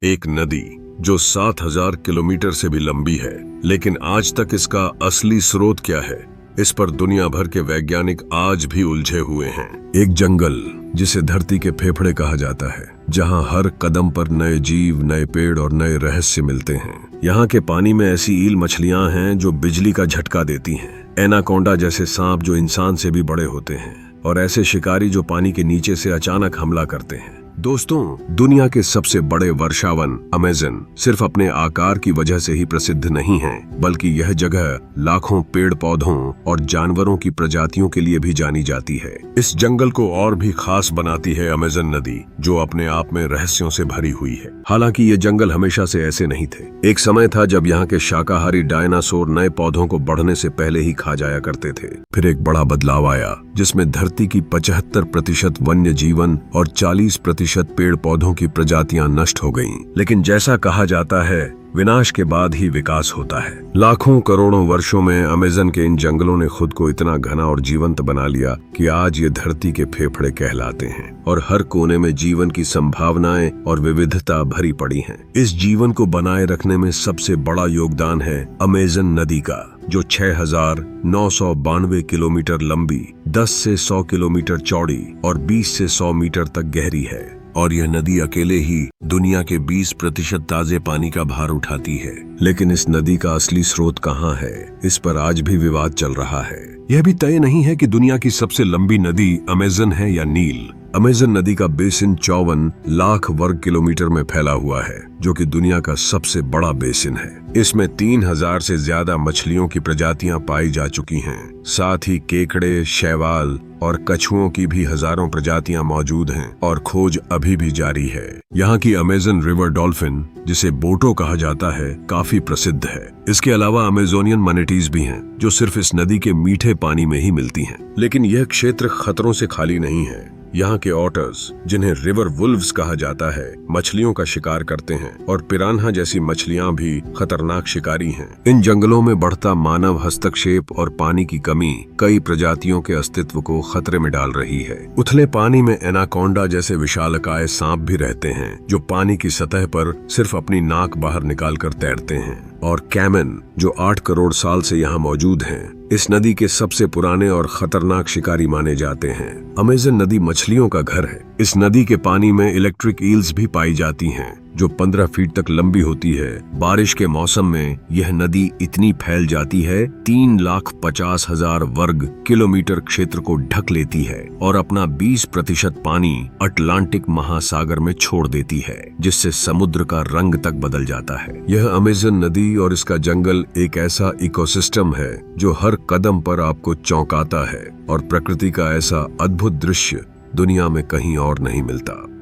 एक नदी जो 7,000 किलोमीटर से भी लंबी है, लेकिन आज तक इसका असली स्रोत क्या है, इस पर दुनिया भर के वैज्ञानिक आज भी उलझे हुए हैं। एक जंगल जिसे धरती के फेफड़े कहा जाता है, जहां हर कदम पर नए जीव, नए पेड़ और नए रहस्य मिलते हैं। यहाँ के पानी में ऐसी ईल मछलियां हैं जो बिजली का झटका देती हैं, एनाकोंडा जैसे सांप जो इंसान से भी बड़े होते हैं, और ऐसे शिकारी जो पानी के नीचे से अचानक हमला करते हैं। दोस्तों, दुनिया के सबसे बड़े वर्षावन अमेज़न सिर्फ अपने आकार की वजह से ही प्रसिद्ध नहीं है, बल्कि यह जगह लाखों पेड़ पौधों और जानवरों की प्रजातियों के लिए भी जानी जाती है। इस जंगल को और भी खास बनाती है अमेज़न नदी, जो अपने आप में रहस्यों से भरी हुई है। हालांकि ये जंगल हमेशा से ऐसे नहीं थे। एक समय था जब यहाँ के शाकाहारी डायनासोर नए पौधों को बढ़ने से पहले ही खा जाया करते थे। फिर एक बड़ा बदलाव आया, जिसमें धरती की 75% वन्य जीवन और 40% पेड़ पौधों की प्रजातियां नष्ट हो गईं। लेकिन जैसा कहा जाता है, विनाश के बाद ही विकास होता है। लाखों करोड़ों वर्षों में अमेज़न के इन जंगलों ने खुद को इतना घना और जीवंत बना लिया कि आज ये धरती के फेफड़े कहलाते हैं और हर कोने में जीवन की संभावनाएं और विविधता भरी पड़ी हैं। इस जीवन को बनाए रखने में सबसे बड़ा योगदान है अमेज़न नदी का, जो 6,992 किलोमीटर लंबी, 10 से 100 किलोमीटर चौड़ी और 20 से 100 मीटर तक गहरी है। और यह नदी अकेले ही दुनिया के 20% ताजे पानी का भार उठाती है। लेकिन इस नदी का असली स्रोत कहाँ है, इस पर आज भी विवाद चल रहा है। यह भी तय नहीं है कि दुनिया की सबसे लंबी नदी अमेज़न है या नील। अमेज़न नदी का बेसिन 54 लाख वर्ग किलोमीटर में फैला हुआ है, जो कि दुनिया का सबसे बड़ा बेसिन है। इसमें 3,000 से ज्यादा मछलियों की प्रजातियां पाई जा चुकी हैं। साथ ही केकड़े, शैवाल और कछुओं की भी हजारों प्रजातियां मौजूद हैं और खोज अभी भी जारी है। यहाँ की अमेज़न रिवर डॉल्फिन, जिसे बोटो कहा जाता है, काफी प्रसिद्ध है। इसके अलावा अमेज़ोनियन मैनाटीज भी हैं, जो सिर्फ इस नदी के मीठे पानी में ही मिलती हैं। लेकिन यह क्षेत्र खतरों से खाली नहीं है। यहाँ के ऑटर्स, जिन्हें रिवर वुल्व्स कहा जाता है, मछलियों का शिकार करते हैं और पिरान्हा जैसी मछलियां भी खतरनाक शिकारी हैं। इन जंगलों में बढ़ता मानव हस्तक्षेप और पानी की कमी कई प्रजातियों के अस्तित्व को खतरे में डाल रही है। उथले पानी में एनाकोंडा जैसे विशालकाय सांप भी रहते हैं, जो पानी की सतह पर सिर्फ अपनी नाक बाहर निकालकर तैरते हैं। और कैमन, जो 8 करोड़ साल से यहाँ मौजूद हैं, इस नदी के सबसे पुराने और खतरनाक शिकारी माने जाते हैं। अमेज़न नदी मछलियों का घर है। इस नदी के पानी में इलेक्ट्रिक ईल्स भी पाई जाती हैं, जो 15 फीट तक लंबी होती है। बारिश के मौसम में यह नदी इतनी फैल जाती है, 3,50,000 वर्ग किलोमीटर क्षेत्र को ढक लेती है और अपना 20% पानी अटलांटिक महासागर में छोड़ देती है, जिससे समुद्र का रंग तक बदल जाता है। यह अमेज़न नदी और इसका जंगल एक ऐसा इकोसिस्टम है जो हर कदम पर आपको चौंकाता है और प्रकृति का ऐसा अद्भुत दृश्य दुनिया में कहीं और नहीं मिलता।